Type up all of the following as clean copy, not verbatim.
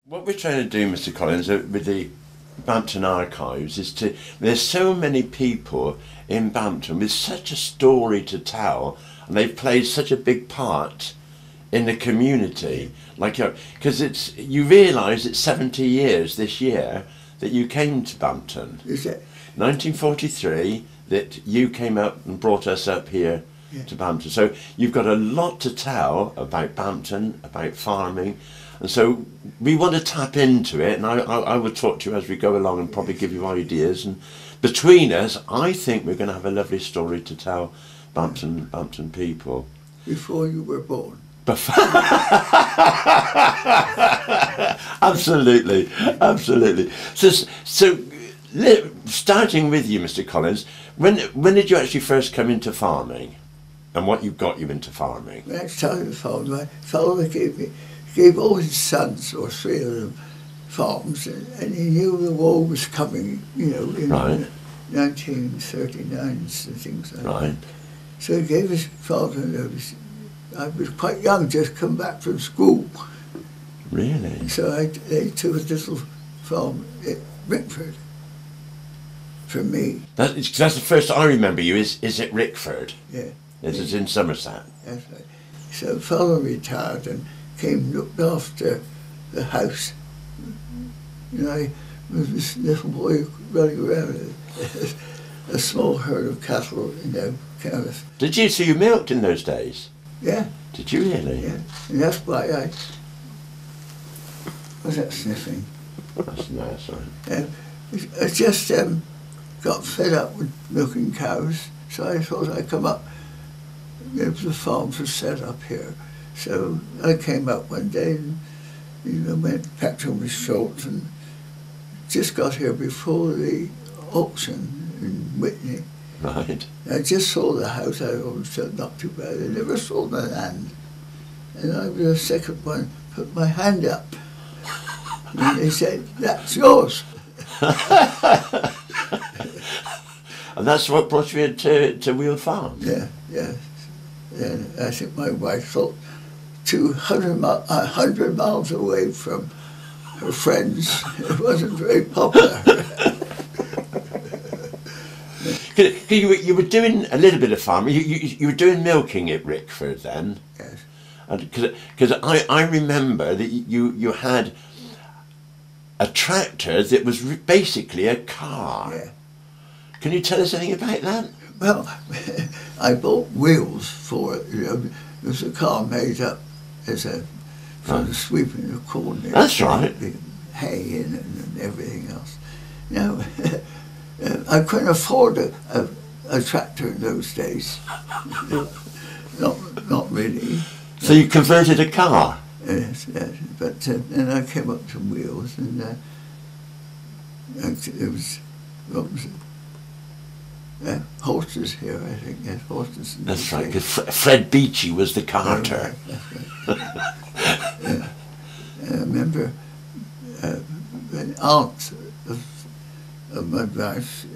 What we're trying to do, Mr. Collins, with the Bampton archives is there's so many people in Bampton with such a story to tell, and they've played such a big part in the community. Like, because you realise it's 70 years this year that you came to Bampton. Is it? 1943, that you came up and brought us up here to Bampton. So you've got a lot to tell about Bampton, about farming. And so we want to tap into it, and I will talk to you as we go along and probably give you ideas. And between us, I think we're going to have a lovely story to tell Bampton people. Before you were born. Absolutely, absolutely. So starting with you, Mr. Collins, when did you actually first come into farming, and what got you into farming? When I started farming, my father gave all his sons, or three of them, farms, and he knew the war was coming, you know, in 1939 and things like that. So he gave his father notice. I was quite young, just come back from school. Really? So they took a little farm at Rickford for me. That's the first I remember you, is at Rickford? Yeah. This is in Somerset? That's right. So father retired and came, looked after the house. You know, I was this little boy running around a small herd of cattle, you know, kind of. Did you? So you milked in those days? Yeah. Did you really? Yeah. And that's why I was that sniffing. That's nice, right? I just got fed up with milking cows, so I thought I'd come up. The farms were set up here. So I came up one day and, you know, went back on my short and just got here before the auction in Whitney. Right. I just saw the house. I always said not too bad. I never saw the land. And I was the second one, put my hand up. And they said, "That's yours." And that's what brought you into Weald Farm? Yeah, yeah. And I think my wife thought 100 miles away from her friends, it wasn't very popular. You were doing a little bit of farming. You were doing milking at Rickford then? Yes. Because I remember that you had a tractor that was basically a car. Yeah. Can you tell us anything about that? Well, I bought wheels for it. You know, it was a car made up as for the sweeping of corn. That's right. Hay in it and everything else. You know, I couldn't afford a tractor in those days. not really. So you converted a car? Yes, yes. But then I came up to wheels, and it was, what was it? Horses here, I think. Yes, horses. That's right, because Fred Beachy was the carter. That's right. I remember an aunt of my wife,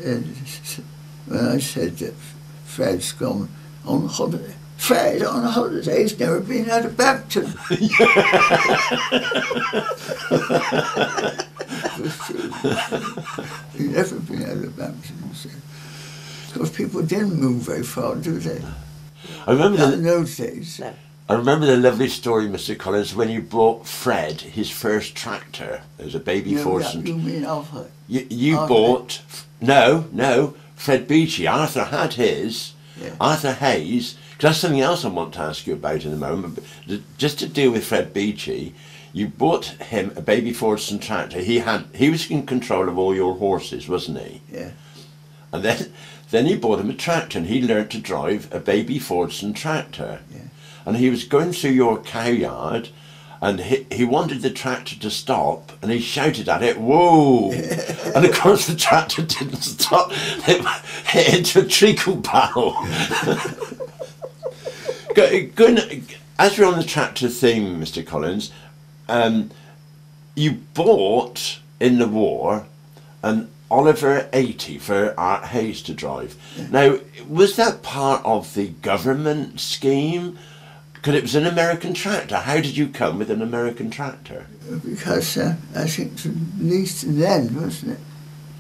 when I said that Fred's gone on holiday. Fred on holidays, never been out of Bampton. It was true. He'd never been out of Bampton, so. Because people didn't move very far, do they? I remember in those days. I remember the lovely story, Mr. Collins, when you bought Fred his first tractor. There was a baby Force. You mean Arthur? You bought... No, Fred Beachy. Arthur had his. Yeah. Arthur Hayes. Because that's something else I want to ask you about in a moment. But just to deal with Fred Beachy, you bought him a baby Fordson tractor. He was in control of all your horses, wasn't he? Yeah. And then you bought him a tractor, and he learnt to drive a baby Fordson tractor. Yeah. And he was going through your cow yard, and he wanted the tractor to stop, and he shouted at it, "Whoa!" And of course the tractor didn't stop. It hit into a treacle barrel. As we're on the tractor theme, Mr. Collins, you bought in the war an Oliver 80 for Art Hayes to drive. Yeah. Now, was that part of the government scheme? Because it was an American tractor. How did you come with an American tractor? Because I think it was Leeds and Lend, wasn't it?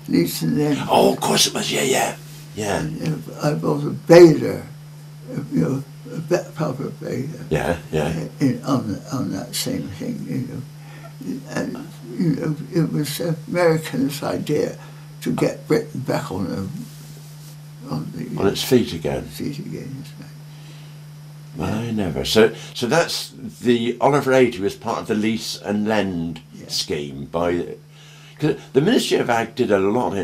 Leeds and Lend. Oh, of course it was. Yeah. And I bought a baler, you know, a proper baler. Yeah. On that same thing, you know. And, you know, it was Americans' idea to get Britain back on its feet again. Feet again, that's right. Well, I never. So that's the Oliver 80 was part of the lease and lend scheme by. Cause the Ministry of Ag did a lot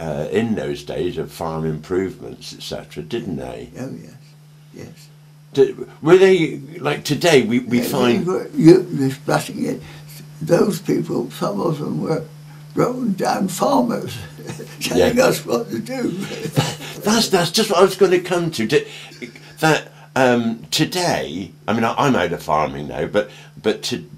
in those days of farm improvements, etc., didn't they? Oh yes. Were they like today? We find you're splashing it. Those people, some of them were broken down farmers, telling us what to do. That's just what I was going to come to. Today, I mean, I'm out of farming now, but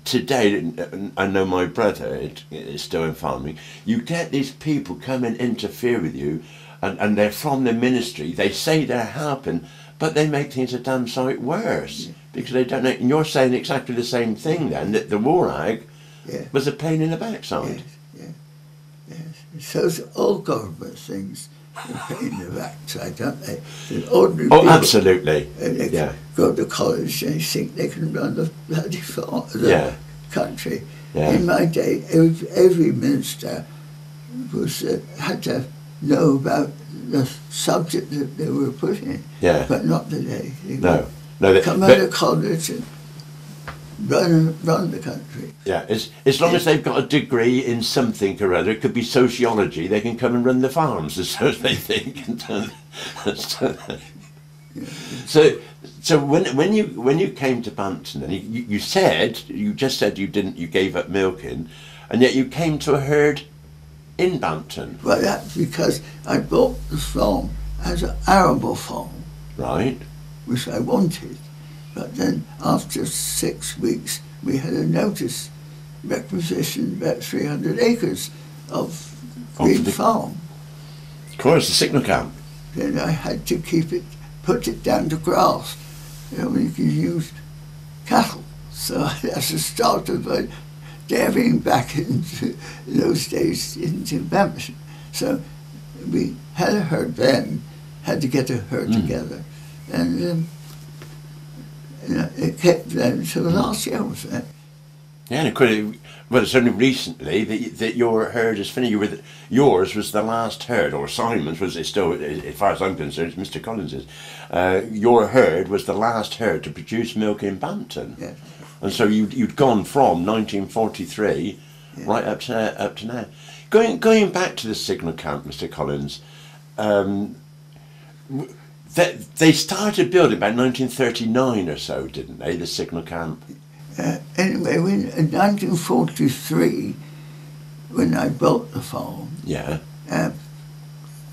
today, I know my brother is still in farming. You get these people come and interfere with you, and they're from the ministry. They say they're helping, but they make things a damn sight worse because they don't know. And you're saying exactly the same thing then, that the war ag was a pain in the backside. Yes. So it's all government things. In the backside, don't they? The ordinary people, absolutely. They go to college and think they can run the bloody country. Yeah. In my day, every minister had to know about the subject that they were putting, but not today. No, come out of college and run the country. Yeah, as long as they've got a degree in something or other, it could be sociology, they can come and run the farms, so they think. So when you came to Bampton, and you just said you gave up milking, and yet you came to a herd in Bampton. Well, that's because I bought the farm as an arable farm, right? Which I wanted. But then after 6 weeks, we had a notice requisition about 300 acres of green farm. Of course, the signal camp. Then I had to put it down to grass. You know, you could use cattle. So that's the start of my dairying back in those days into Bampton. So we had a herd then, had to get a herd together. And it kept then until last year, was that? Yeah, and it's only recently that your herd is finished. Yours was the last herd, or Simon's was it still, as far as I'm concerned, it's Mr. Collins's. Your herd was the last herd to produce milk in Bampton. Yes. And so you'd gone from 1943 right up to now. Going back to the signal camp, Mr. Collins, they started building about 1939 or so, didn't they, the signal camp? Anyway, in 1943, when I built the farm,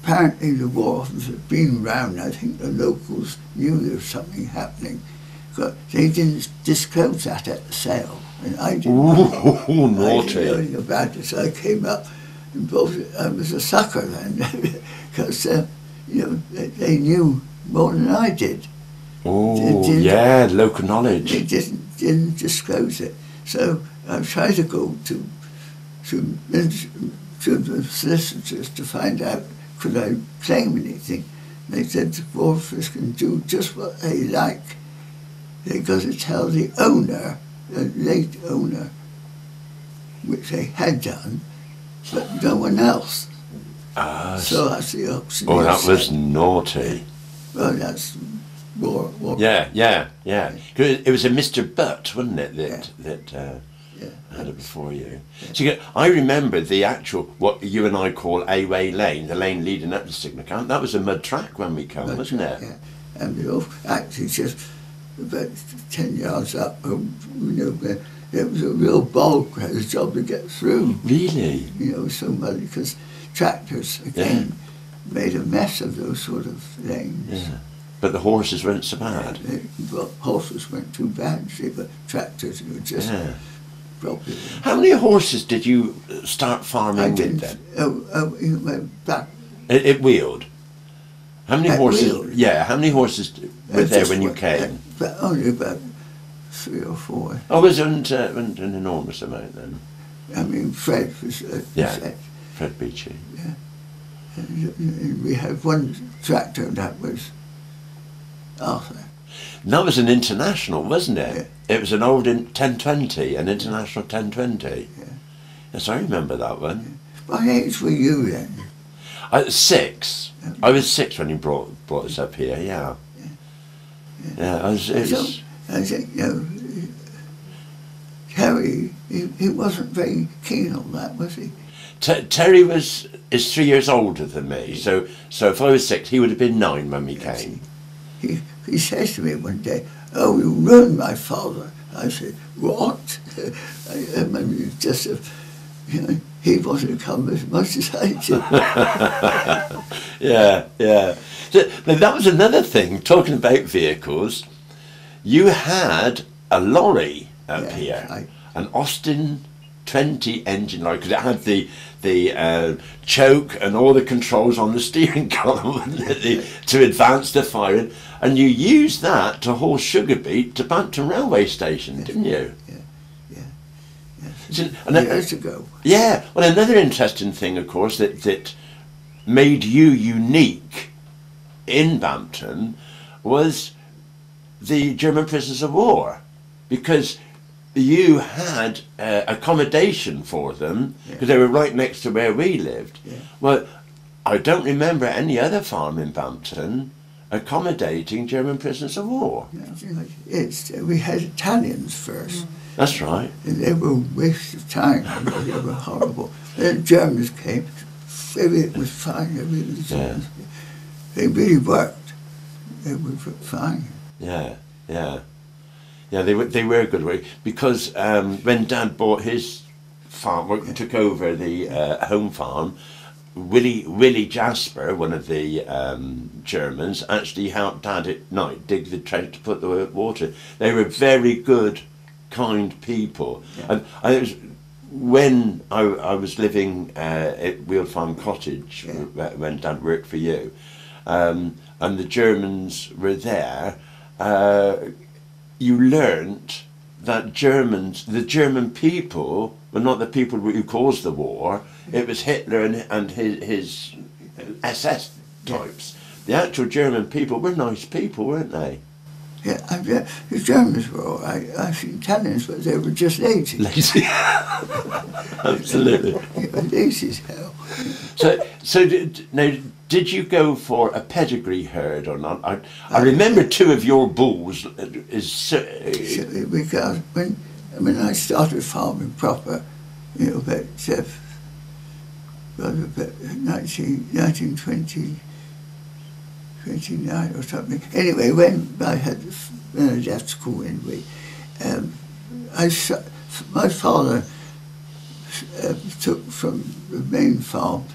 apparently the war had been round. I think the locals knew there was something happening, but they didn't disclose that at the sale, and I didn't. Ooh, naughty! I didn't know anything about it, so I came up and bought it. I was a sucker then, because they knew more than I did. Oh, local knowledge. They didn't disclose it. So I tried to go to the solicitors to find out could I claim anything. They said the Board Office can do just what they like. They got to tell the owner, the late owner, which they had done, but no one else. So that's the Oxfordshire. Oh, that was naughty. Well, that's war. Yeah. It was a Mr. Butt, wasn't it, that had it before you. So I remember the actual, what you and I call Hayway Lane, the lane leading up to Signal Camp. That was a mud track when we come, wasn't it? Yeah, and actually just about 10 yards up, it was a real bog, had a job to get through. Really? So muddy, because tractors, again, made a mess of those sort of lanes. Yeah. But the horses weren't so bad. Horses weren't too bad, see, but tractors were just probably. How many horses did you start farming with then? Back. At Weald. How many horses? Weald. Yeah, how many horses were there when you came? Only about 3 or 4. Oh, it wasn't an enormous amount then. I mean, Fred was Fred Beachy. Yeah. And we had one tractor, that was Arthur. And that was an international, wasn't it? Yeah. It was an old 1020, an international 1020. Yeah. Yes, I remember that one. Yeah. What age were you then? I was 6. Yeah. I was 6 when you brought us up here. Yeah. Yeah. I think, you know, Terry, he wasn't very keen on that, was he? Terry is 3 years older than me, so if I was 6, he would have been 9 when we came. He says to me one day, "Oh, you ruined my father." I said, "What?" I mean, just you know, he wanted to come as much as I did. Yeah. So, that was another thing. Talking about vehicles, you had a lorry up here, an Austin 20 engine lorry, because it had the choke and all the controls on the steering column to advance the firing, and you used that to haul sugar beet to Bampton railway station, didn't you? Yeah. Years ago. Yeah. Well, another interesting thing, of course, that made you unique in Bampton was the German prisoners of war, because you had accommodation for them, because they were right next to where we lived. Yeah. Well, I don't remember any other farm in Bampton accommodating German prisoners of war. We had Italians first. That's right. And they were a waste of time. They were horrible. Then the Germans came. Everything was fine. They really worked. They were fine. Yeah. They were good work, because when Dad bought his farm, took over the home farm, Willie Jasper, one of the Germans, actually helped Dad at night dig the trench to put the water. They were very good, kind people. And it was when I was living at Weald Farm Cottage, when Dad worked for you, and the Germans were there. You learnt that the German people were not the people who caused the war. It was Hitler and his SS types. The actual German people were nice people, weren't they? Yeah, the Germans were all right. I think Italians, but they were just lazy. Lazy. Absolutely. Lazy as hell. So did you go for a pedigree herd or not? I remember 2 of your bulls. Because when I started farming proper, you know, about 1920, 29 or something. Anyway, when I left school anyway, my father took from the main farm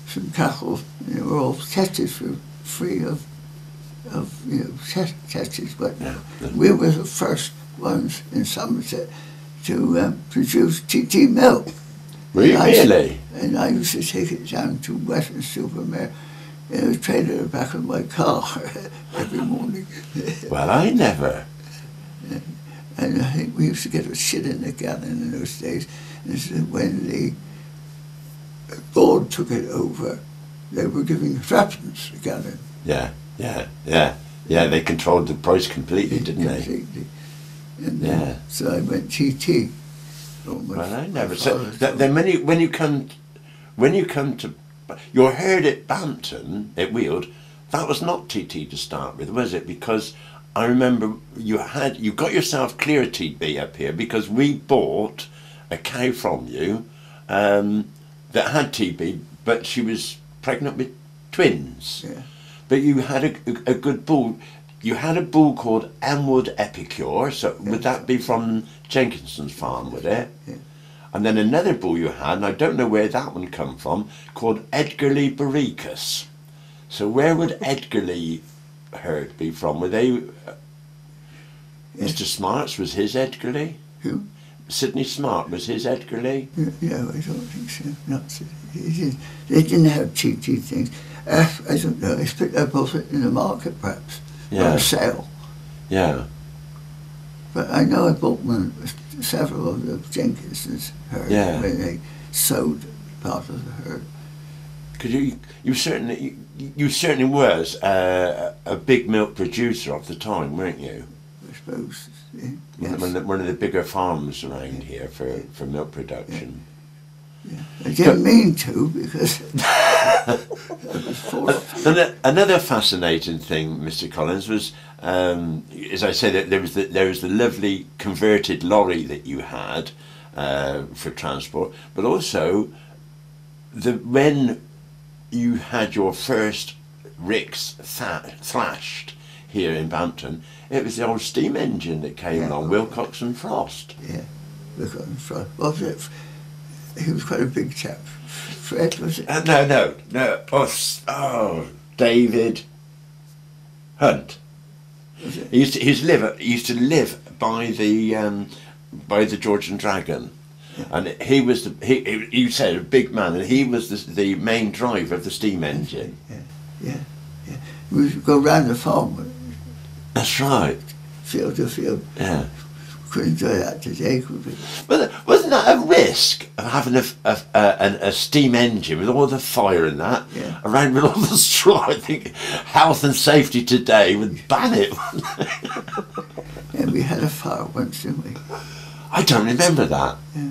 some cattle. They were all tested for free of tests, but we were the first ones in Somerset to produce TT milk. Really? And I used to take it down to Western Supermare in a trailer in the back of my car every morning. Well, I never. And I think we used to get a shit in a gallon in those days. And so when the board took it over, they were giving threepence a gallon. Yeah. They controlled the price completely, didn't they? And so I went TT. Well, I never. So then when you come to your herd at Bampton at Weald, that was not TT to start with, was it? Because I remember you got yourself clear TB up here, because we bought a cow from you that had TB, but she was pregnant with twins. Yeah. But you had a good bull. You had a bull called Elmwood Epicure, so would that be from Jenkinson's farm, would it? Yeah. And then another bull you had, and I don't know where that one come from, called Edgarly Baricus. So where would Edgarly herd be from? Were they... Mr. Smart's was his Edgarly? Who? Sidney Smart was his Edgarly? No, I don't think so. Not Sidney. They didn't have TT things. I don't know. He's picked up both in the market, perhaps, or a sale. Yeah. But I know I bought several of the Jenkins's herd when they sowed part of the herd. Because you certainly was a big milk producer of the time, weren't you? I suppose. Yes. One of the bigger farms around here for milk production. Yeah. I didn't mean to, because I was forced to. Another fascinating thing, Mr. Collins, was, as I said, that there was the lovely converted lorry that you had for transport, but also when you had your first ricks thrashed here in Bampton, it was the old steam engine that came along, Wilcox and Frost. Yeah, Wilcox and Frost. Was it? He was quite a big chap. Fred, was it? No. Oh, David Hunt. Was it? He used to live by the George and Dragon, and he was you said a big man, and he was the main driver of the steam engine. Yeah. We would go round the farm. That's right. Field to field. Yeah. Couldn't do that today, could we? But wasn't that a risk of having a steam engine with all the fire and that around with all the straw? I think health and safety today would ban it. Yeah, we had a fire once, didn't we? I don't remember that. Yeah.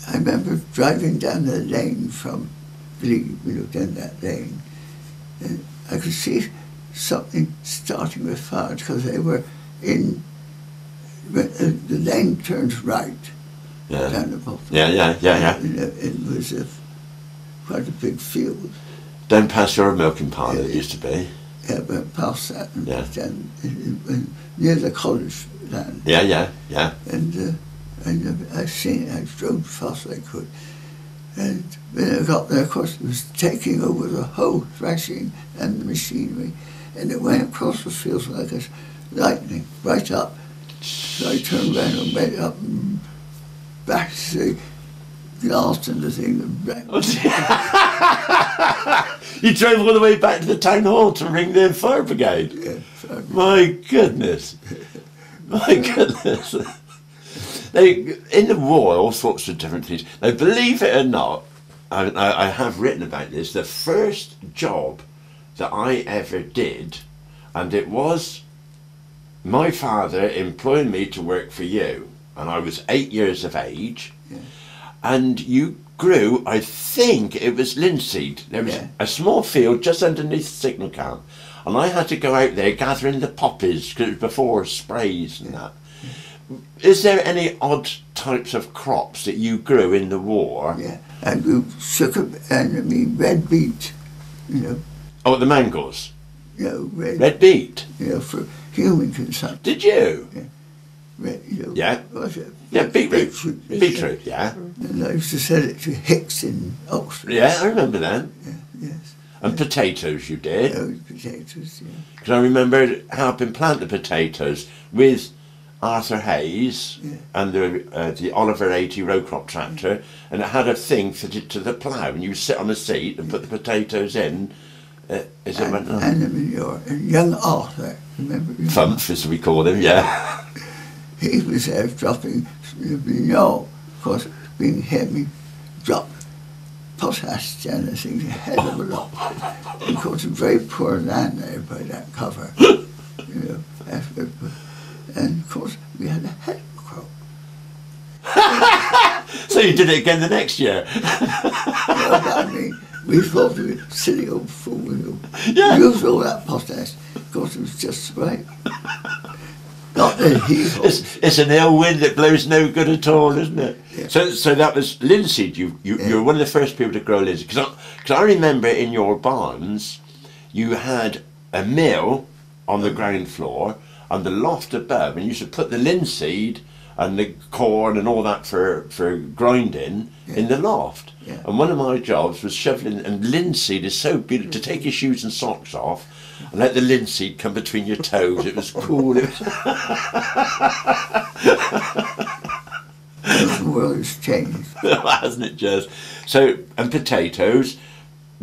I remember driving down the lane from Lee, we looked down that lane, and I could see something starting with fire because they were in. The lane turns right down the bottom. Yeah. It was quite a big field. Down past your milking parlour it used to be. Yeah, but past that and down near the college land. Yeah. And I seen it, I drove as fast as I could. And when I got there, of course, it was taking over the whole thrashing and the machinery. And it went across the fields like a lightning, right up. So I turned around and went up and back to the glass and the thing and back. You drove all the way back to the town hall to ring the fire brigade? Yeah, fire brigade. My goodness. In the war, all sorts of different things. Now, believe it or not, I have written about this, the first job that I ever did, and it was my father employed me to work for you, and I was 8 years of age, and you grew, I think it was linseed. There was a small field just underneath the signal camp, and I had to go out there gathering the poppies, because it was before sprays and that. Is there any odd types of crops that you grew in the war? Yeah, I grew sugar and red beet, you know. Oh, the mangles? No, red beet? You know, for human consumption. Did you? Yeah. Red, you know, yeah. What's it? Yeah, beetroot. Beetroot, yeah. And I used to sell it to Hicks in Oxfordshire. Yeah, I remember that. Yeah, yes. And potatoes you did? Oh, potatoes, yeah. Because I remember helping plant the potatoes with Arthur Hayes and the Oliver 80 row crop tractor, and it had a thing fitted to the plough, and you sit on a seat and put the potatoes in as it went on. And the manure. And young Arthur, remember? Fump, as we call him, yeah. He was there dropping the manure, of course, being heavy, dropped potash down the thing, a hell of a lot. And of course, a very poor land there by that cover, you know, and of course, we had a hell of a crop. So you did it again the next year? No, but I mean, we thought we were silly old fool, you know. Yeah. We used all that potash, of course, it was just right. Not that it's an ill wind that blows no good at all, isn't it? Yeah. So that was linseed. You were one of the first people to grow linseed. Because I remember in your barns, you had a mill on the ground floor and the loft above, and you should put the linseed and the corn and all that for grinding in the loft. Yeah. And one of my jobs was shoveling, and linseed is so beautiful, to take your shoes and socks off and let the linseed come between your toes. It was cool. It was the world has changed. hasn't it just? So, and potatoes,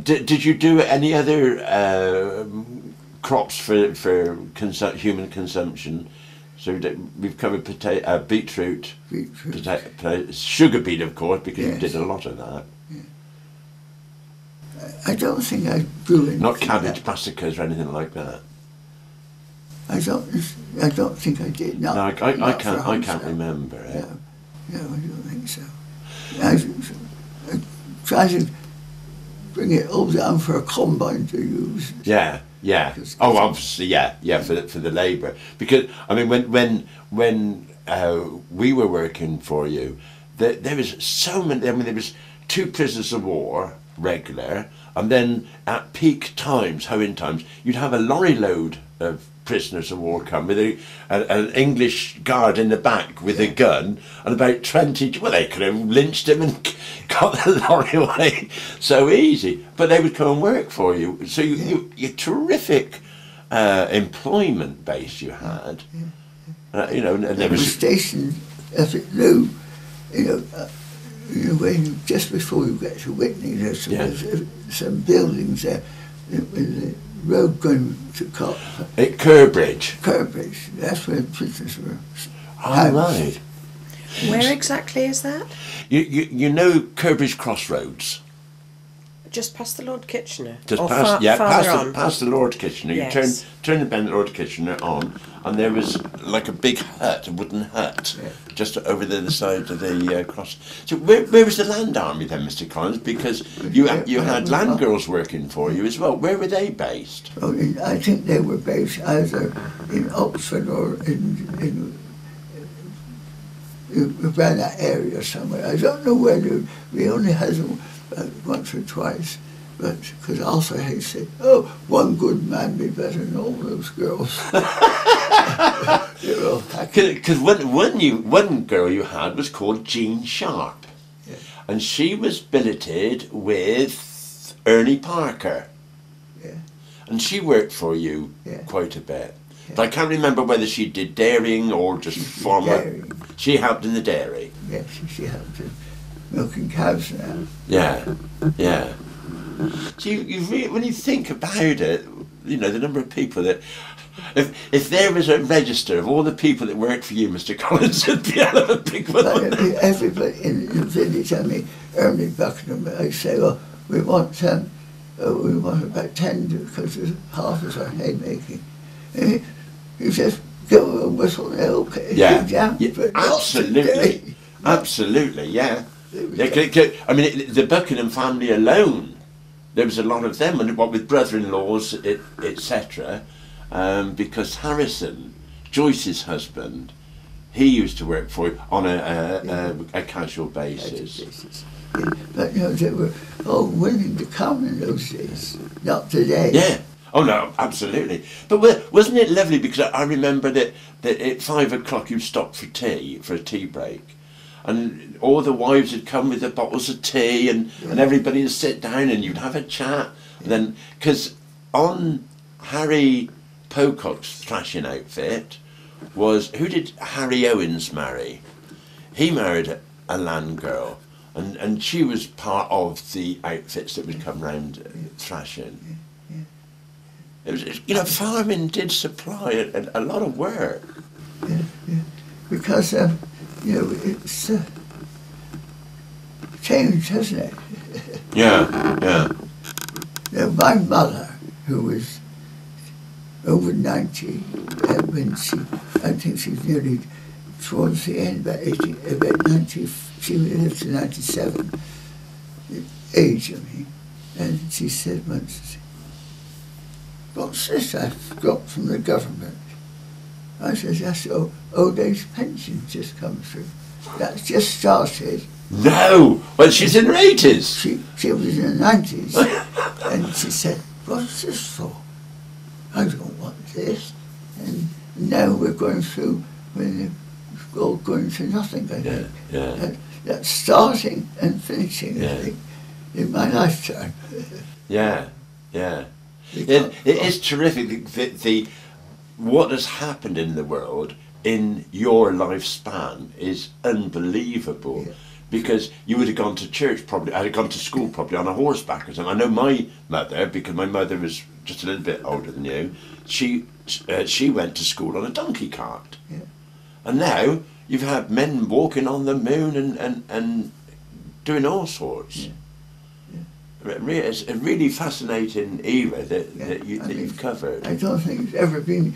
Did you do any other crops for human consumption? So we've covered beetroot, sugar beet, of course, because you did a lot of that. Yeah. I don't think I grew anything. Not cabbage brassicas or anything like that. I don't think I did. Not, no, I can't remember it. No, I don't think so. I tried to bring it all down for a combine to use. Yeah. Oh, obviously, yeah, for the labour. Because I mean, when we were working for you, there was so many. I mean, there was 2 prisoners of war regular, and then at peak times, hoeing times, you'd have a lorry load of prisoners of war come with an English guard in the back with a gun, and about 20, well, they could have lynched him and got the lorry away so easy, but they would come and work for you. So you terrific employment base you had. You know, and there was stationed as it knew, when just before you get to Whitney, there's some buildings there with the road going to Curbridge. Curbridge, that's where the prisoners were. Oh, right. Where exactly is that? You know Curbridge Crossroads? Just past the Lord Kitchener? Just or past the Lord Kitchener. Yes. You turn the bend Lord Kitchener on, and there was like a big hut, a wooden hut, just over the other side of the cross. So where was the Land Army then, Mr. Collins? Because you had land girls working for you as well. Where were they based? Oh, I think they were based either in Oxford or in around that area somewhere. I don't know whether we only had them once or twice, but because also he said, "Oh, one good man be better than all those girls." Because one girl you had was called Jean Sharp, and she was billeted with Ernie Parker, and she worked for you quite a bit. But I can't remember whether she did dairying or just farmer. She helped in the dairy. Yes, she helped in milking cows now. Yeah. So when you think about it, the number of people that, if there was a register of all the people that worked for you, Mr. Collins, it'd be a big one. Everybody in the village, Ernie Buckingham, I say, well, we want about 10 because half is our haymaking. You just go and whistle and okay. Absolutely, yeah. I mean, the Buckingham family alone, there was a lot of them, and what with brother-in-laws, etc. Because Harrison, Joyce's husband, he used to work for you on a casual basis. Yeah. But they were all willing to come in those days, not today. Yeah. Oh no, absolutely. But wasn't it lovely? Because I remember that at 5 o'clock you'd stop for tea, for a tea break, and all the wives would come with the bottles of tea, and everybody would sit down and you'd have a chat. And then, because on Harry Pocock's thrashing outfit was, who did Harry Owens marry? He married a land girl, and she was part of the outfits that would come round thrashing. It was, farming did supply a lot of work. Yeah. Because, it's changed, hasn't it? Yeah. My mother, who was over 90, I think she's nearly towards the end, about 90, she lived to 97, age, and she said once, "What's this I've got from the government?" I said, "That's old age pension just come through. That's just started." No! Well, she's in her 80s. She was in her 90s. And she said, "What's this for? I don't want this." And now we're going through, we're all going to nothing, I think. Yeah. That's starting and finishing, I think, in my lifetime. Yeah. It is terrific that what has happened in the world in your lifespan is unbelievable. because you would have gone to church probably, I'd have gone to school probably on a horseback or something. I know my mother, because my mother was just a little bit older than you, she went to school on a donkey cart. Yeah. And now you've had men walking on the moon and doing all sorts. Yeah. It's a really fascinating era that you've covered. I don't think there's ever been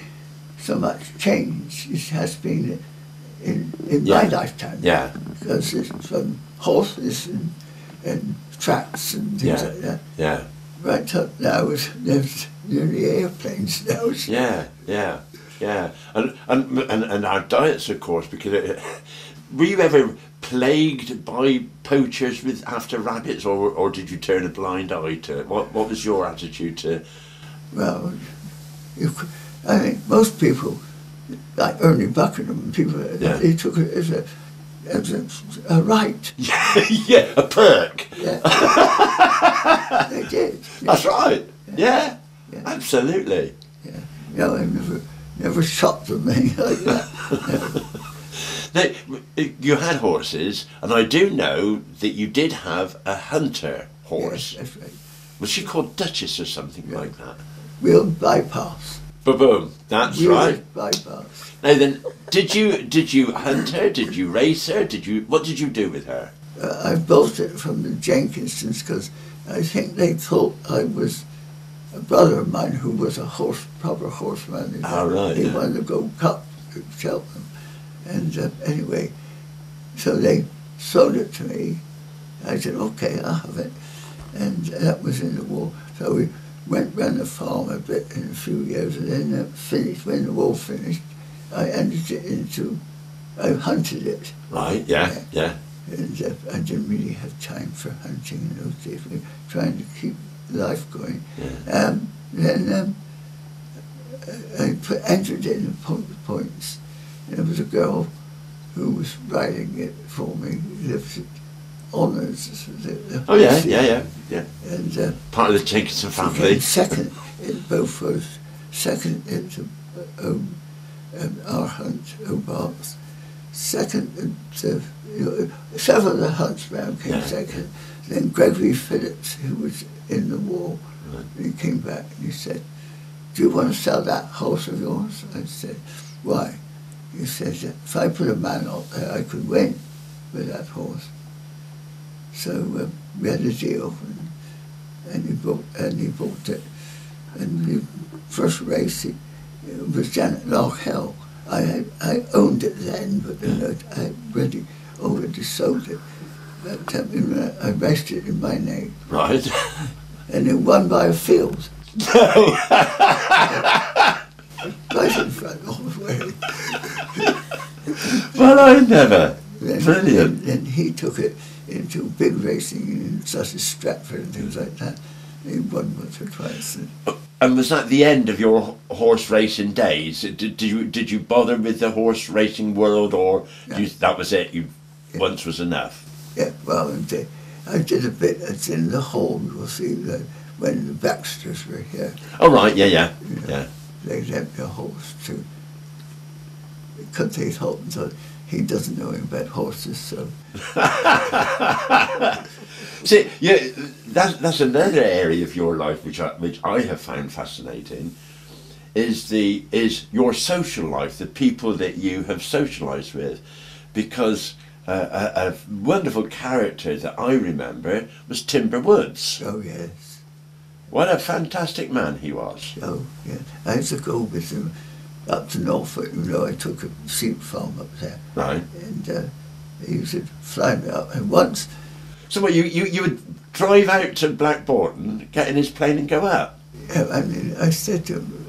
so much change as has been in my lifetime. Yeah. Because it's from horses and tracks and things like that. Yeah. Right up now, there's nearly airplanes now. Yeah. And our diets, of course, because were you ever plagued by poachers after rabbits, or did you turn a blind eye to it? What was your attitude to? Well, I think most people, like Ernie Buckingham and people, they took it as a right. Yeah, a perk. Yeah. They did. That's right. Yeah. Absolutely. Yeah. No, I never shot them, anything like that. No. Now, you had horses, and I do know that you did have a hunter horse. Yes, that's right. Was she called Duchess or something like that? Weald Bypass. Boom. That's Weald right. Bypass. Now then, did you hunt her? Did you race her? What did you do with her? I bought it from the Jenkinsons because I think they thought I was a brother of mine who was a proper horseman. He wanted to go cut to Cheltenham. And anyway, so they sold it to me. I said, okay, I'll have it. And that was in the war. So we went round the farm a bit in a few years, and then finished. When the war finished, I hunted it. Right, yeah. And I didn't really have time for hunting in those days. We were trying to keep life going. Yeah. Then I entered it in points. And there was a girl who was riding it for me, lived at Honours. Yeah. And part of the Jenkinson family. Second in both was second into our hunt, Obarts. Second into several of the hunts round came second. Then Gregory Phillips, who was in the war, he came back and he said, "Do you want to sell that horse of yours?" I said, "Why?" He says, "If I put a man out there, I could win with that horse." So we had a deal, and he bought it. And the first race it was Janet Lochhill. I owned it then, but I already sold it. But I raced it in my name. Right. And it won by a field. Right in front all the way. Well, I never. Brilliant. Then he took it into big racing in such as Stratford and things like that. He won once or twice. And was that the end of your horse racing days? Did you bother with the horse racing world, or that was it? Once was enough. Yeah. Well, I did a bit. It's in the hall. You will see that when the Baxters were here. Oh right. Yeah. They lent me a horse too. Because they thought he doesn't know anything about horses, so. See, that's another area of your life which I have found fascinating, is your social life, the people that you have socialised with, because a wonderful character that I remember was Timber Woods. Oh yes. What a fantastic man he was. Oh yeah, I used to go with him up to Norfolk. I took a sheep farm up there. Right. And he used to fly me up, and once. So what, you would drive out to Black Bourton, get in his plane and go up? Yeah, I mean, I said to him,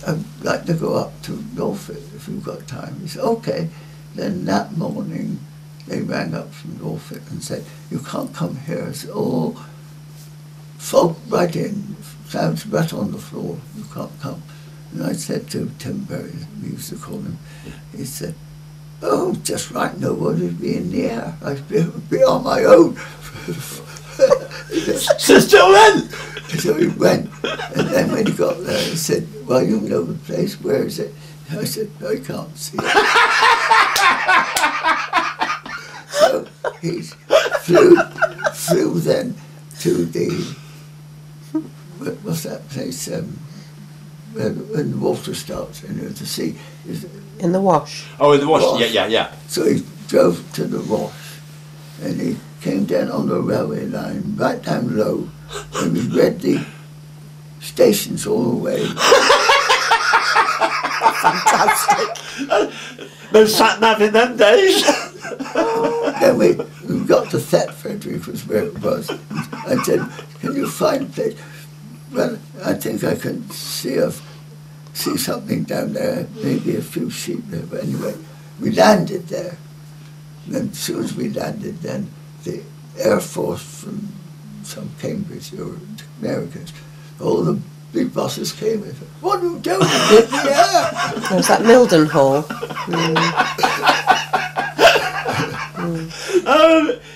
I'd like to go up to Norfolk if you've got time. He said, okay. Then that morning, they rang up from Norfolk and said, you can't come here. I said, oh, folk right in, sounds right on the floor, you can't come. And I said to Timber, we used to call him, he said, oh, just right, nobody would be in the air. I'd be on my own. So still went? So he went. And then when he got there, he said, well, you know the place, where is it? And I said, I can't see it. So he flew then to the, what's that place, when the water starts, the sea. In the wash. Oh, in the wash. Yeah. So he drove to the wash, and he came down on the railway line, right down low, and we read the stations all the way. Fantastic. No sat-nav in them days. Then we got to Thetford, which was where it was. I said, can you find a place? Well, I think I can see something down there, maybe a few sheep there, but anyway, we landed there. Then as soon as we landed, then the Air Force from some Cambridge or Americans, all the big bosses came and said, what are you doing in the air? Was that Mildenhall?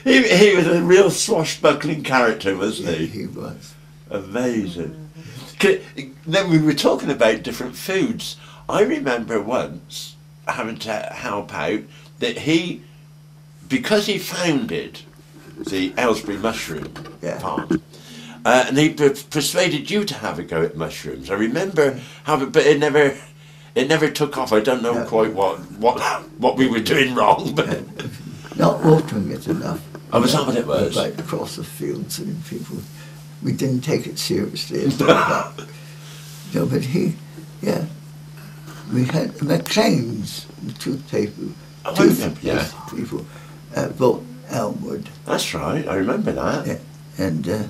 He was a real swashbuckling character, wasn't he? He was. Amazing. Then we were talking about different foods. I remember once having to help out that because he founded the Aylesbury mushroom farm, and he persuaded you to have a go at mushrooms. I remember having, but it never took off. I don't know quite what we were doing wrong, but not watering it enough. Oh, was that what it was? Right across the fields, and people, we didn't take it seriously as well. No, but we had McLean's, the toothpaste people, bought Elmwood. That's right, I remember that. Yeah, and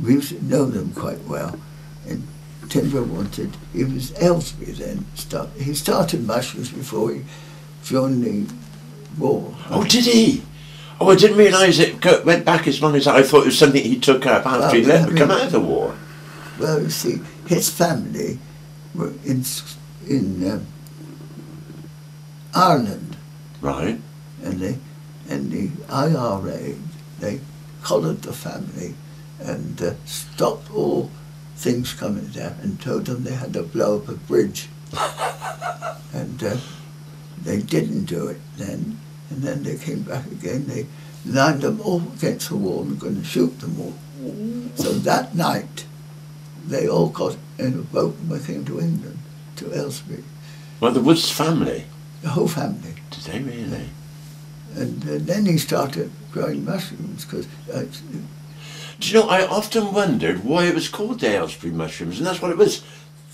we used to know them quite well. And Timber he was Aylesbury then. He started mushrooms before he joined the war. Oh, did he? Oh, I didn't realise it went back as long as that. I thought it was something he took up after he come out of the war. Well, you see, his family were in Ireland. Right. And the IRA, they collared the family and stopped all things coming there and told them they had to blow up a bridge. And they didn't do it then. And then they came back again. They lined them all against the wall and were going to shoot them all. So that night, they all got in a boat and we came to England, to Aylesbury. Well, the Woods family? The whole family. Did they really? And then he started growing mushrooms because... Do you know, I often wondered why it was called the Aylesbury mushrooms, and that's what it was.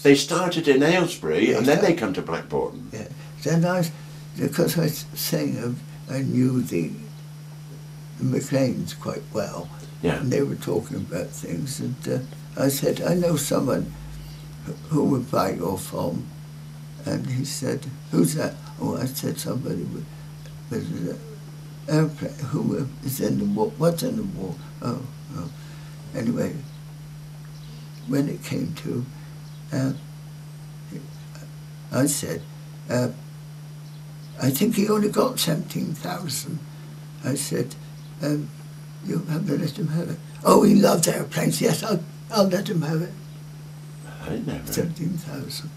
They started in Aylesbury and then they come to Blackbourton. Yeah. Then because I was saying I knew the McLeans quite well, and they were talking about things, and I said, I know someone who would buy your farm, and he said, who's that? Oh, I said, somebody with an airplane who is in the war. What's in the war? Oh. Anyway, when it came to, I said, I think he only got 17,000. I said, you have to let him have it. Oh, he loves airplanes. Yes, I'll let him have it. I never. 17,000.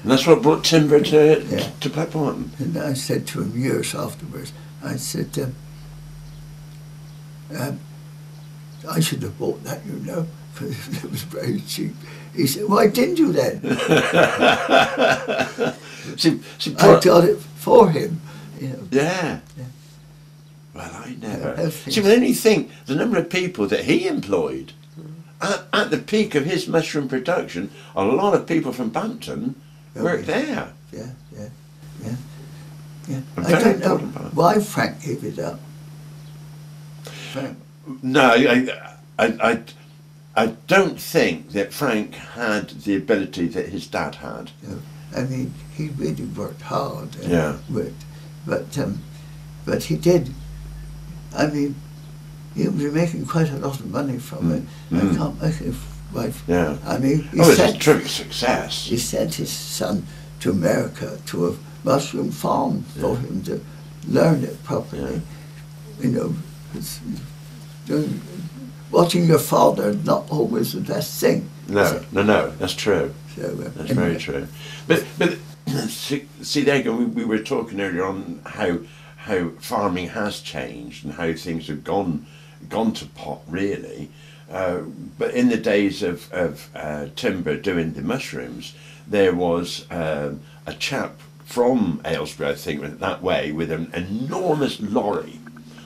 And that's what brought timber to Blackbourton. And I said to him years afterwards, I said, I should have bought that, you know, because it was very cheap. He said, why didn't you then? I got it for him. You know. Yeah. Well, I never. See, when you think the number of people that he employed, at the peak of his mushroom production, a lot of people from Bampton worked there. Yeah. I don't know why Frank gave it up. Frank. No, I don't think that Frank had the ability that his dad had. No. I mean, he really worked hard. But he did. I mean, he was making quite a lot of money from it. I can't make it right. Yeah. I mean, it was a terrific success. He sent his son to America to a mushroom farm for him to learn it properly. You know, watching your father is not always the best thing. No, that's true. So, that's very true. But see, there you go. We were talking earlier on how how farming has changed and how things have gone to pot really. But in the days of Timber doing the mushrooms, there was a chap from Aylesbury, I think, went that way, with an enormous lorry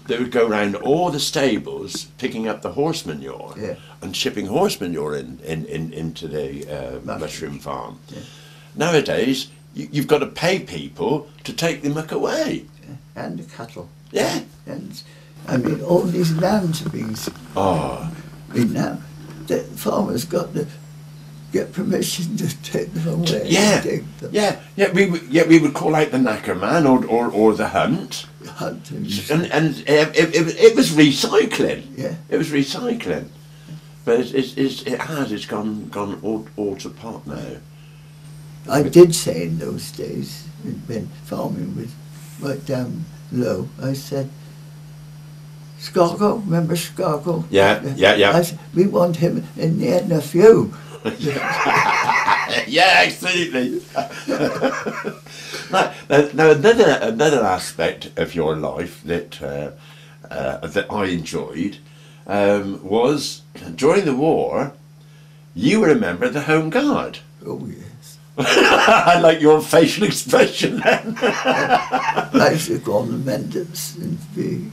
that would go around all the stables picking up the horse manure and shipping horse manure into the mushroom farm. Yeah. Nowadays, you've got to pay people to take the muck away. Yeah. And the cattle. Yeah. And I mean, all these lands are being. Oh. I mean, now the farmers got to get permission to take them away. Yeah. Take them. Yeah. We would call out the knacker man or the hunt. Hunting. And it was recycling. Yeah. It was recycling. But it's gone all to pot now. I did say in those days, when farming was right down low, I said, Scargo, remember Scargo? Yeah. I said, we want him in the NFU. Yeah, absolutely. Now another aspect of your life that I enjoyed was during the war, you were a member of the Home Guard. Oh, yes. I like your facial expression then. I used to go on the Mendips and be,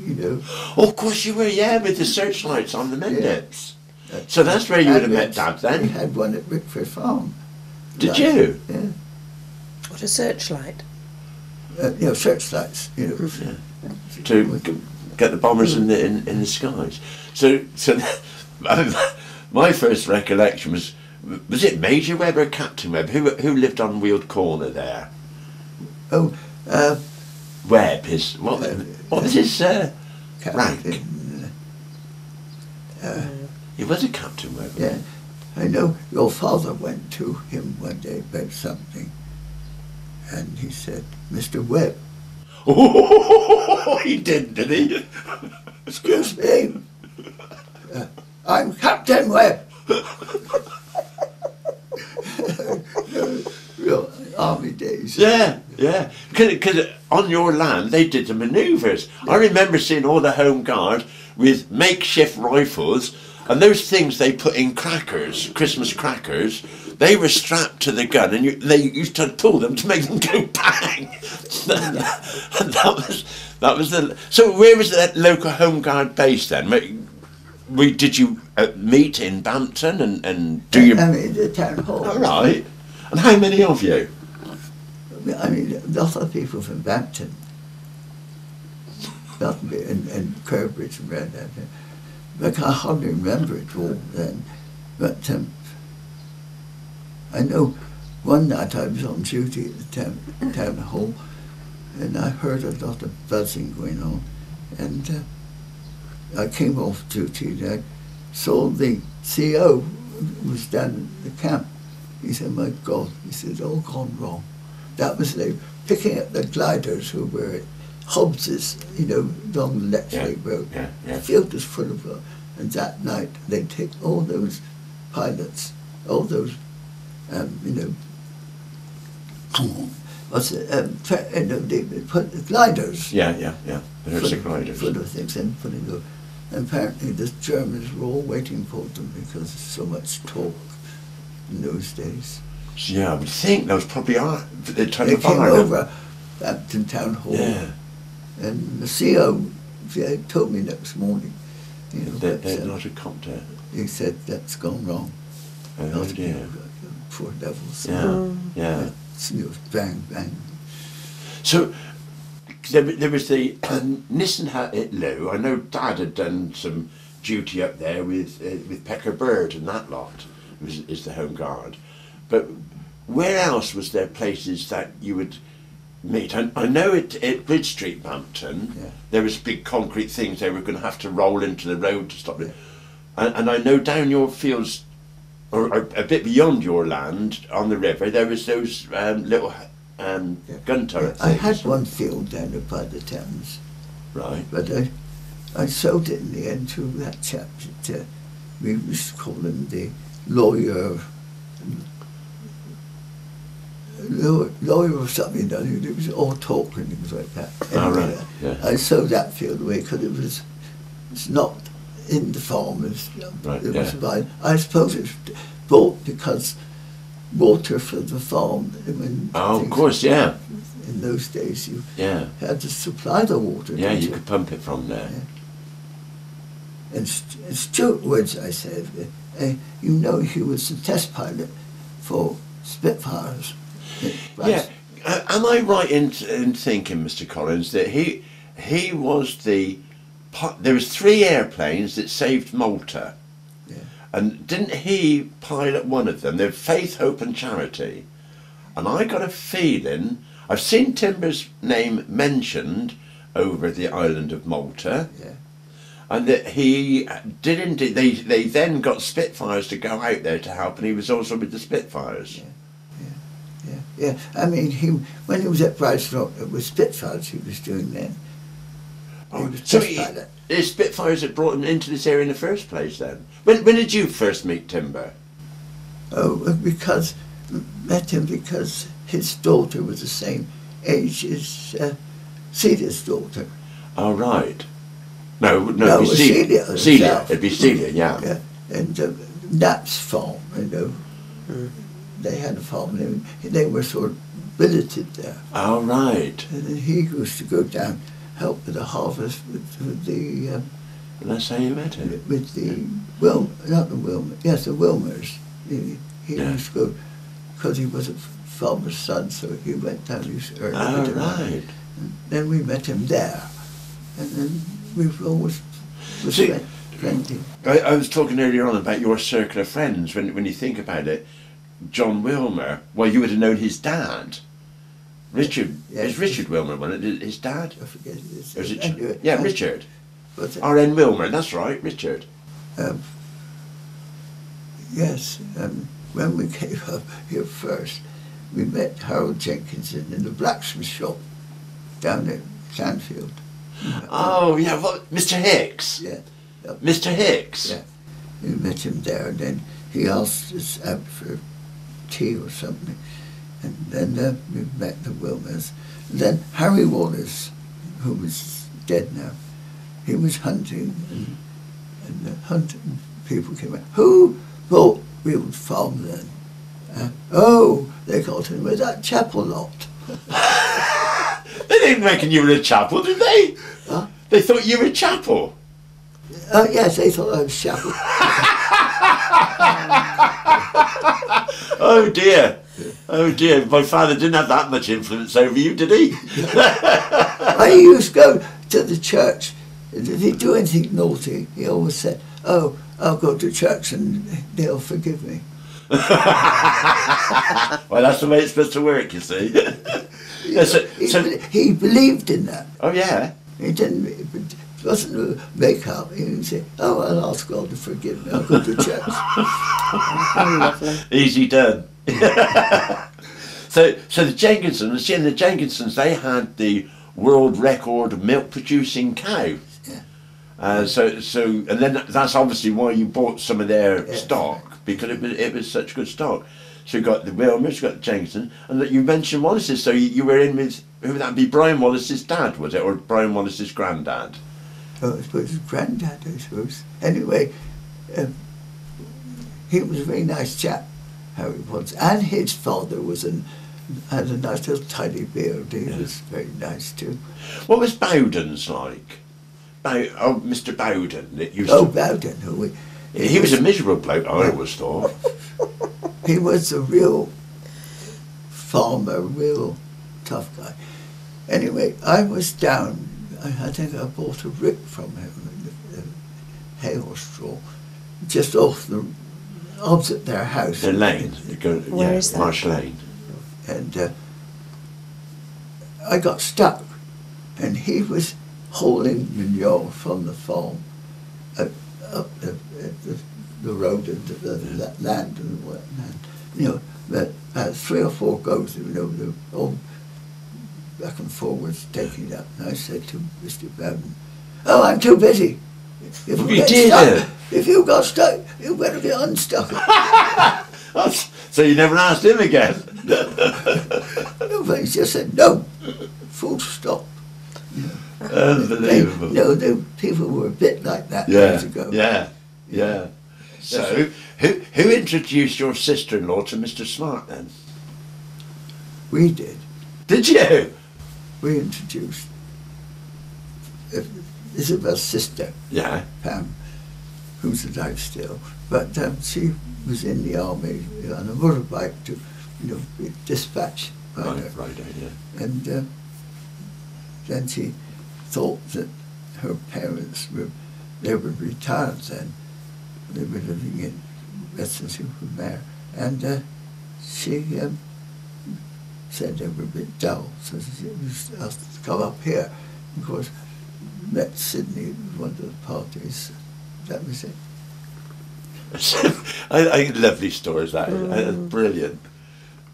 Oh, of course you were, with the searchlights on the Mendips. So that's where you would have met Dad then? We had one at Wickford Farm. Did you? Yeah. What a searchlight. Searchlights, Yeah. To get the bombers in the skies. So my first recollection was it Major Webb or Captain Webb? Who lived on Weald Corner there? Oh, Webb is what was his rank? He was a Captain Webb. Yeah, I know your father went to him one day about something, and he said, "Mr. Webb." Oh, he did he? Excuse me, I'm Captain Webb. Real army days. Yeah. Because on your land they did the manoeuvres. I remember seeing all the Home Guard with makeshift rifles, and those things they put in crackers, Christmas crackers. They were strapped to the gun, and they used to pull them to make them go bang. And that was the. So where was that local Home Guard base then? Did you meet in Bampton and do you? I mean, the town hall. All right. And how many of you? I mean, a lot of people from Bampton. And Curbridge and around that. But I hardly remember it all then. But I know one night I was on duty at the town hall, and I heard a lot of buzzing going on, and I came off duty and I saw the CO was down at the camp. He said, "My God," he said, "it's all gone wrong." That was they picking up the gliders who were at Hobbs's, along the Letchley Road. Yeah. The field was full of them. And that night they'd take all those pilots, all those, they put the gliders. Yeah. There's the gliders. Full of things and putting them. And apparently the Germans were all waiting for them because there's so much talk in those days. Yeah, I would think that was probably the time They of came Ireland. over Bampton Town Hall. Yeah. And the CO told me next morning, They're not a copter. he said, "That's gone wrong." Oh dear. Poor devils. Yeah. Bang, bang. So there was the Nissen Hut at Low. I know Dad had done some duty up there with Pecker Bird and that lot. Is the Home Guard. But where else was there places that you would meet? I know at Bridge Street, Bampton, there was big concrete things they were going to have to roll into the road to stop it. And I know down your fields, or a bit beyond your land, on the river, there was those little gun turret things. I had one field down by the Thames. Right. But I sold it in the end to that chap that we used to call him the lawyer or something. It was all talk and things like that. Oh, Anyway, right. Yeah. I sowed that field away because it's not in the farm. Right, It yeah. was I suppose it's bought because water for the farm. When Oh, of course, yeah. In those days, you Yeah. had to supply the water. Yeah, didn't you could pump it from there. And Stuart Woods, I said, you know, he was the test pilot for Spitfires. Yeah. Am I right in thinking, Mr. Collins, that he was there was 3 airplanes that saved Malta, Yeah. and didn't he pilot one of them? They're Faith, Hope and Charity, and I got a feeling I've seen Timber's name mentioned over the island of Malta. Yeah. And that he did indeed. They then got Spitfires to go out there to help, and he was also with the Spitfires. Yeah. I mean, when he was at Brighton Rock, it was Spitfires he was doing then. He was So test pilot. the Spitfires that brought him into this area in the first place. Then, when did you first meet Timber? Oh, because met him because his daughter was the same age as Celia's daughter. Oh right. No, No, it'd be it was Celia Celia. herself. It'd be Celia, yeah. Yeah, and Knapps farm, you know, they had a farm, and they were sort of billeted there. Oh right. And then he used to go down, help with the harvest with the And that's how you met him. with the not the Wilmer, yes, the Wilmers. He Yeah. used to go because he was a farmer's son, so he went down. He used to earn Oh a bit of money. right. And then we met him there, and then we've always was See, friendly. I was talking earlier on about your circle of friends. When you think about it, John Wilmer. Well, you would have known his dad, Richard. Yeah. Is Richard Wilmer one? His dad? I forget his Or is it, anyway, yeah, Richard. But, R.N. Wilmer. That's right, Richard. yes, when we came up here first, we met Harold Jenkinson in the blacksmith shop down at Canfield. Oh yeah, well, Mr. Hicks. Yeah. Mr. Hicks. Yeah. We met him there, and then he asked us out for tea or something. And then we met the Wilmers. And then Harry Wallace, who was dead now, he was hunting, and the hunting people came out. Who bought Weald Farm then? Oh, they got him with that chapel lot. They didn't reckon you were a chapel, did they? Huh? They thought you were a chapel. Yes, they thought I was chapel. Oh dear. Oh dear. My father didn't have that much influence over you, did he? I used to go to the church. If he do anything naughty, he always said, "Oh, I'll go to church and they'll forgive me." Well, that's the way it's supposed to work, you see. Yeah, He believed in that. oh yeah. He didn't. It wasn't a make-up. He would say, "Oh, I'll ask God to forgive me. I'll go to church." Oh, lovely. Easy done. So the Jenkinsons, seeing the Jenkinsons, they had the world record milk producing cow. Yeah. And then that's obviously why you bought some of their Yes. stock, because it was such good stock. So you got the Wilmers, you got the Jenkinsons, and that you mentioned Wallace's. So you were in with, who would that be? Brian Wallace's dad, was it, or Brian Wallace's granddad? Oh, I suppose his granddad, I suppose. Anyway, he was a very nice chap, Harry was. And his father had a nice little tiny beard. He was very nice too. What was Bowden's like? Mr. Bowden. That used Oh, to, Bampton. he was a miserable bloke, I always thought. He was a real farmer, real tough guy. Anyway, I was down. I think I bought a rick from him, hay or straw, just opposite their house. The lane. Where is that? Marsh Lane. And I got stuck, and he was hauling manure from the farm up the road into the land and whatnot. You know, about 3 or 4 goes, you know, they were all back and forwards taking it up. And I said to Mr. Bowden, "Oh, I'm too busy. If You did it. If you got stuck, you better get unstuck." So you never asked him again? No, but he just said, "No, full stop." Unbelievable. The people were a bit like that years ago. Yeah. So, who introduced your sister-in-law to Mr. Smart then? We did. Did you? We introduced Isabel's sister, Yeah. Pam, who's alive still, but she was in the army on a motorbike to, be dispatched. Right, yeah. And then she thought that her parents were retired then. They were living in Western-super-Mare, and she said they were a bit dull, so she was asked to come up here. Of course, met Sydney at one of the parties. That was it. I lovely stories, that is. Brilliant.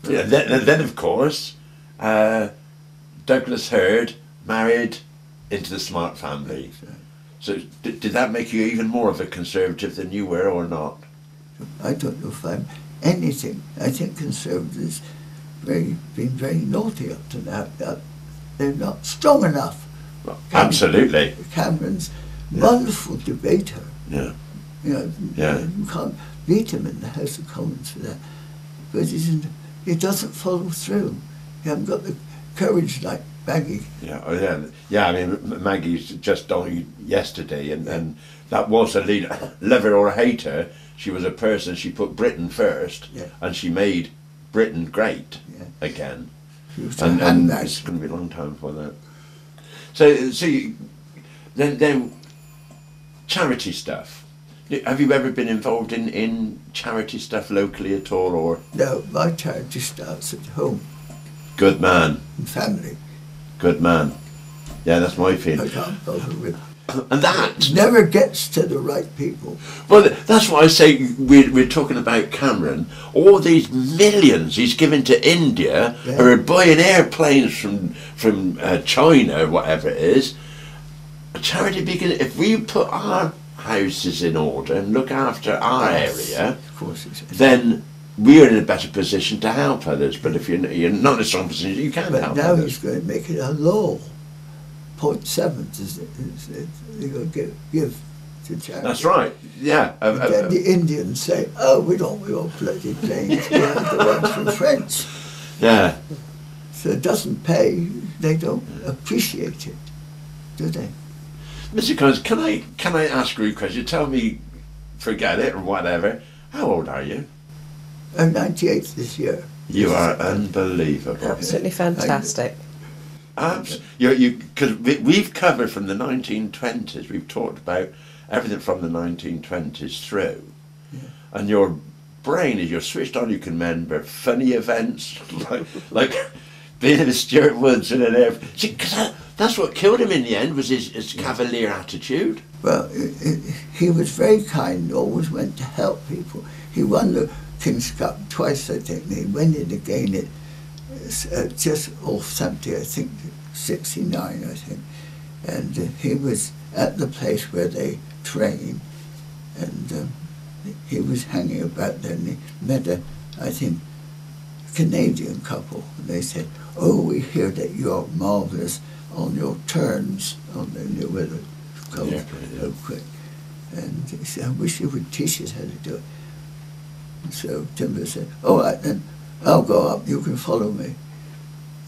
Yeah, then of course, Douglas Hurd married into the Smart family. So did that make you even more of a conservative than you were, or not? I don't know if I'm anything. I think conservatives been very naughty up to now. They're not strong enough. Well, absolutely. Cameron's wonderful debater. Yeah. You can't beat him in the House of Commons for that. But he doesn't follow through. He hasn't got the courage like Maggie. Yeah. I mean, Maggie's just died yesterday, and that was a leader. Love her or hate her, she was a person. She put Britain first, and she made Britain great again. And it's going to be a long time for that. So then charity stuff. Have you ever been involved in charity stuff locally at all, or? No, my charity starts at home. Good man. And family. Good man. Yeah, that's my feeling. I can't bother with. And that never gets to the right people. Well, that's why I say we're talking about Cameron. All these millions he's given to India, or buying airplanes from China, whatever it is. A charity begin. If we put our houses in order and look after our area, of course then we're in a better position to help others. But if you're not in a strong position, you can't help now others. He's going to make it a law. 0.7 is they're going to give to charity. That's right. Yeah. Then the Indians say, "Oh, we don't bloody planes. We have the ones from France." Yeah. So it doesn't pay. They don't appreciate it, do they? Mr. Collins, can I ask you a question? Tell me, forget it or whatever. How old are you? I'm 98 this year. You are unbelievable. Absolutely fantastic. Because we've covered from the 1920s. We've talked about everything from the 1920s through, and your brain is you're switched on. You can remember funny events like being in a Stuart Woods in an air. See, because that's what killed him in the end was his cavalier attitude. Well, he was very kind. Always went to help people. He won the King's Cup twice, I think. He won it again just off something, I think, 69, I think. And he was at the place where they train, and he was hanging about there, and he met I think, Canadian couple. And they said, "Oh, we hear that you're marvellous on your turns on the weather goes so quick." And he said, "I wish you would teach us how to do it." And so Timber said, "All right then, I'll go up, you can follow me."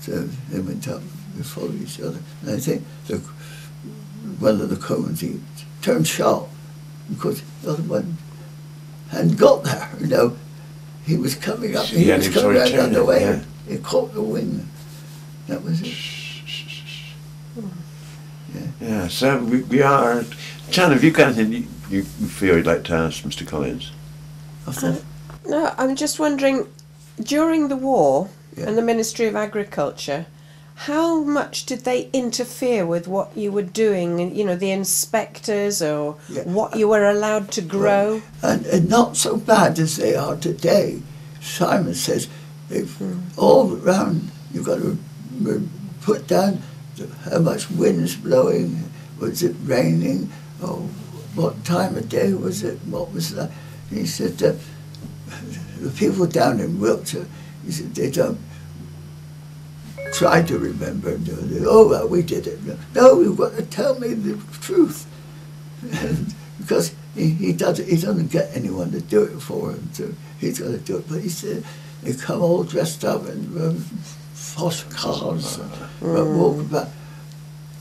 So they went up, they followed each other. And I think one of the Coens, he turned sharp, because the other one hadn't got there, He was coming up, he was coming right on the way. Yeah. He caught the wing. That was it. Yeah, so we are... Jan, have you got anything you feel you'd like to ask Mr. Collins? No, I'm just wondering, during the war and the Ministry of Agriculture, how much did they interfere with what you were doing, the inspectors, or what you were allowed to grow? Right. And not so bad as they are today. Simon says, all around, you've got to put down how much wind's blowing, was it raining, or what time of day was it, what was that? And he said, the people down in Wiltshire, he said, they don't tried to remember. Oh, well, we did it. No, you've got to tell me the truth. And because he doesn't get anyone to do it for him. So he's got to do it. But he said, they come all dressed up in posh cars, walking about,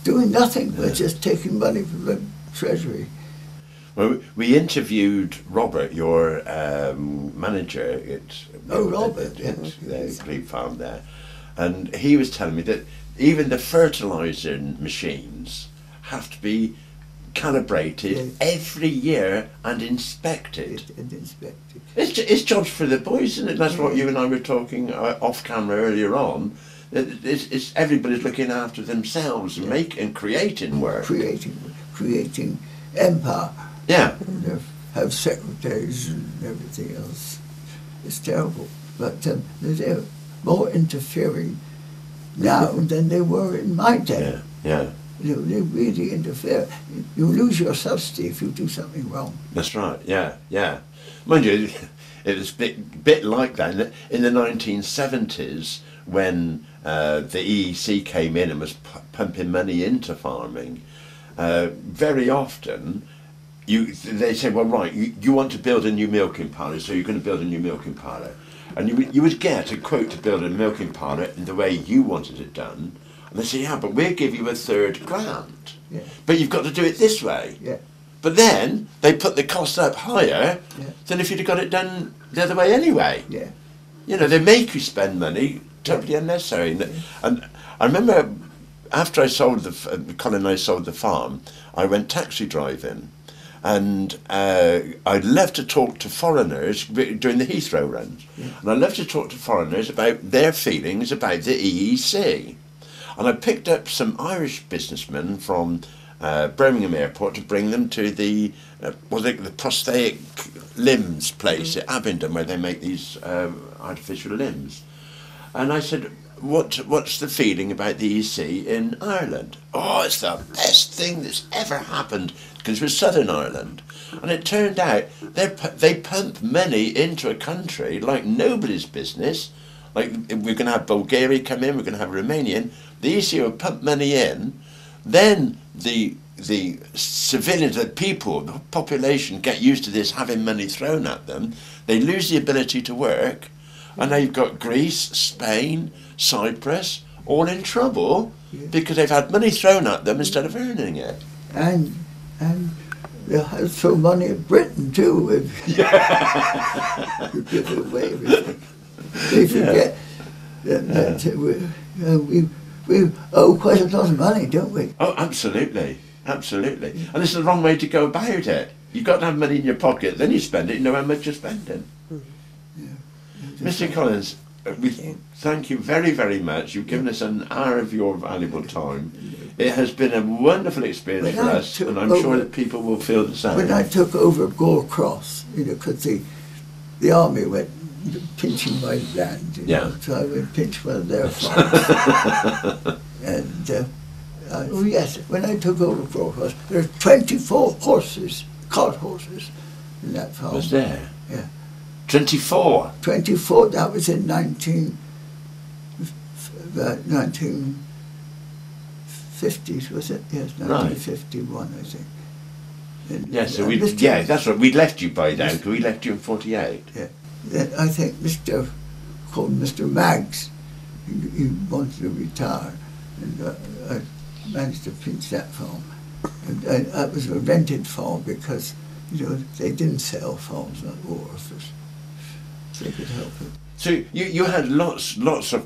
doing nothing but just taking money from the treasury. Well, we interviewed Robert, your manager at the Glebe Farm there, and he was telling me that even the fertiliser machines have to be calibrated every year and inspected. It's jobs for the boys, isn't it? That's what you and I were talking off camera earlier on. It's everybody's looking after themselves and creating work. Creating empire. Yeah. And have secretaries and everything else. It's terrible. But they're more interfering now than they were in my day. Yeah. You know, they really interfere. You lose your subsidy if you do something wrong. That's right, yeah. Mind you, it was a bit like that in the 1970s when the EEC came in and was pumping money into farming. Very often, they say, well, right, you want to build a new milking parlour, so you're going to build a new milking parlour. And you would get a quote to build a milking parlour in the way you wanted it done. And they say, yeah, but we'll give you £1,000,000. Yeah. But you've got to do it this way. Yeah. But then they put the cost up higher than if you'd have got it done the other way anyway. Yeah. You know, they make you spend money totally unnecessary. And I remember after I sold Colin and I sold the farm, I went taxi driving. And I'd love to talk to foreigners during the Heathrow runs. Yeah. And I'd love to talk to foreigners about their feelings about the EEC. And I picked up some Irish businessmen from Birmingham Airport to bring them to the prosthetic limbs place at Abingdon, where they make these artificial limbs. And I said, what's the feeling about the EEC in Ireland? Oh, it's the best thing that's ever happened, because it was Southern Ireland. And it turned out they pump money into a country like nobody's business. Like, we're going to have Bulgaria come in, we're going to have Romanian. The EEC will pump money in, then the civilians, the people, the population get used to this having money thrown at them. They lose the ability to work, and now you've got Greece, Spain, Cyprus, all in trouble because they've had money thrown at them instead of earning it. And they'll have throw money at Britain too if you give away everything. They forget that we owe quite a lot of money, don't we? Oh, absolutely. And this is the wrong way to go about it. You've got to have money in your pocket, then you spend it, you know how much you're spending. Mr. Collins, thank you very, very much. You've given us an hour of your valuable time. It has been a wonderful experience for us, and I'm sure that people will feel the same. When I took over Gore Cross, because the army went pinching my land, so I went pinch one of their farms. And yes, when I took over Gore Cross, there were 24 horses, cart horses, in that farm. Was there? Yeah. 24? 24, that was in 1950s, was it? Yes, 1951, I think. And, yes, so that's right. We'd left you by then, because we left you in 48. Yeah. Then I think called Mr. Maggs, he wanted to retire, and I managed to pinch that farm. And that was a rented farm because, they didn't sell farms like Oxfordshire. They could help it. So you had lots of...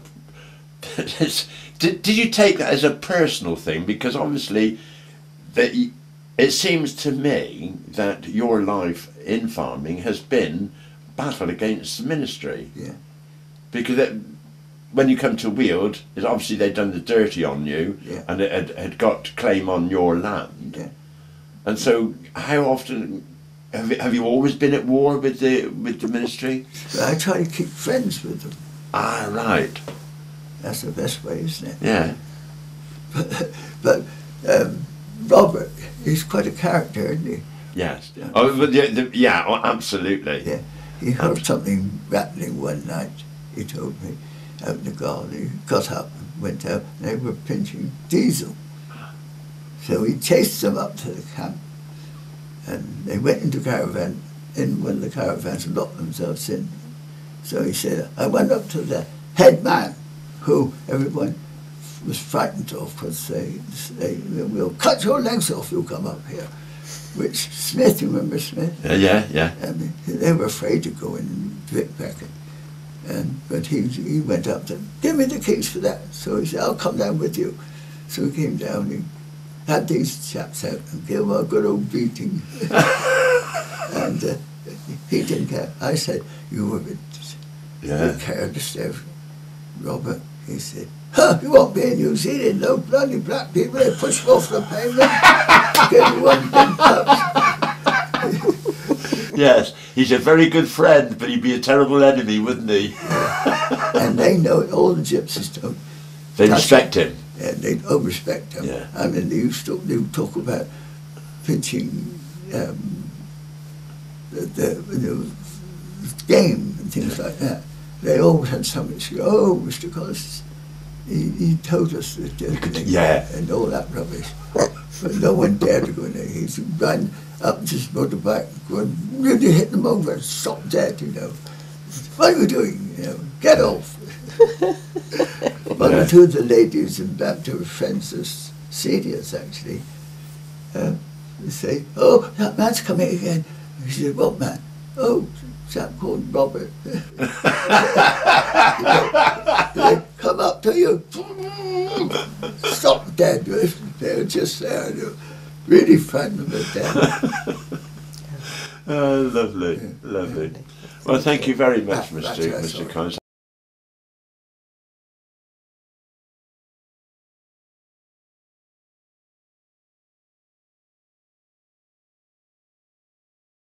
did you take that as a personal thing? Because obviously it seems to me that your life in farming has been battle against the ministry. Yeah. Because when you come to Weald, obviously they'd done the dirty on you, and it had got claim on your land. Yeah. And so how often... Have you always been at war with the ministry? I try to keep friends with them. Ah, right. That's the best way, isn't it? Yeah. But Robert, he's quite a character, isn't he? Yes. Oh, but absolutely. Yeah. He heard something rattling one night, he told me, out in the garden. He got up and went out, and they were pinching diesel. So he chased them up to the camp, and they went into caravan, in one of the caravans, and locked themselves in. So he said, I went up to the head man, who everyone was frightened of, because they will cut your legs off, you'll come up here. Which Smith, you remember Smith? Yeah. I mean, they were afraid to go in and Vic Beckett. But he went up to, give me the keys for that. So he said, I'll come down with you. So he came down, he had these chaps out and gave them a good old beating. And he didn't care. I said, you were a bit careless there, Robert. He said, you won't be in New Zealand, no bloody black people, they push you off the pavement, give you one big touch. Yes, he's a very good friend, but he'd be a terrible enemy, wouldn't he? Yeah. And they know it, all the gypsies don't. They respect him. Yeah, they respect him. Yeah. I mean, they would talk about pinching the game and things like that. They always had something to say, oh, Mr. Collins, he told us that, and all that rubbish. But no one dared to go in there. He ran up his motorbike, going, really hit them over and stop dead, you know. What are you doing? You know, get off. One or two of the ladies in Bampton were friends of seniors, actually. They say, oh, that man's coming again. He said, what man? Oh, chap called Robert. They come up to you, stop dead. They were just there, really frightened of it dead. Oh, lovely. Well, thank you very much, Mr. Collins.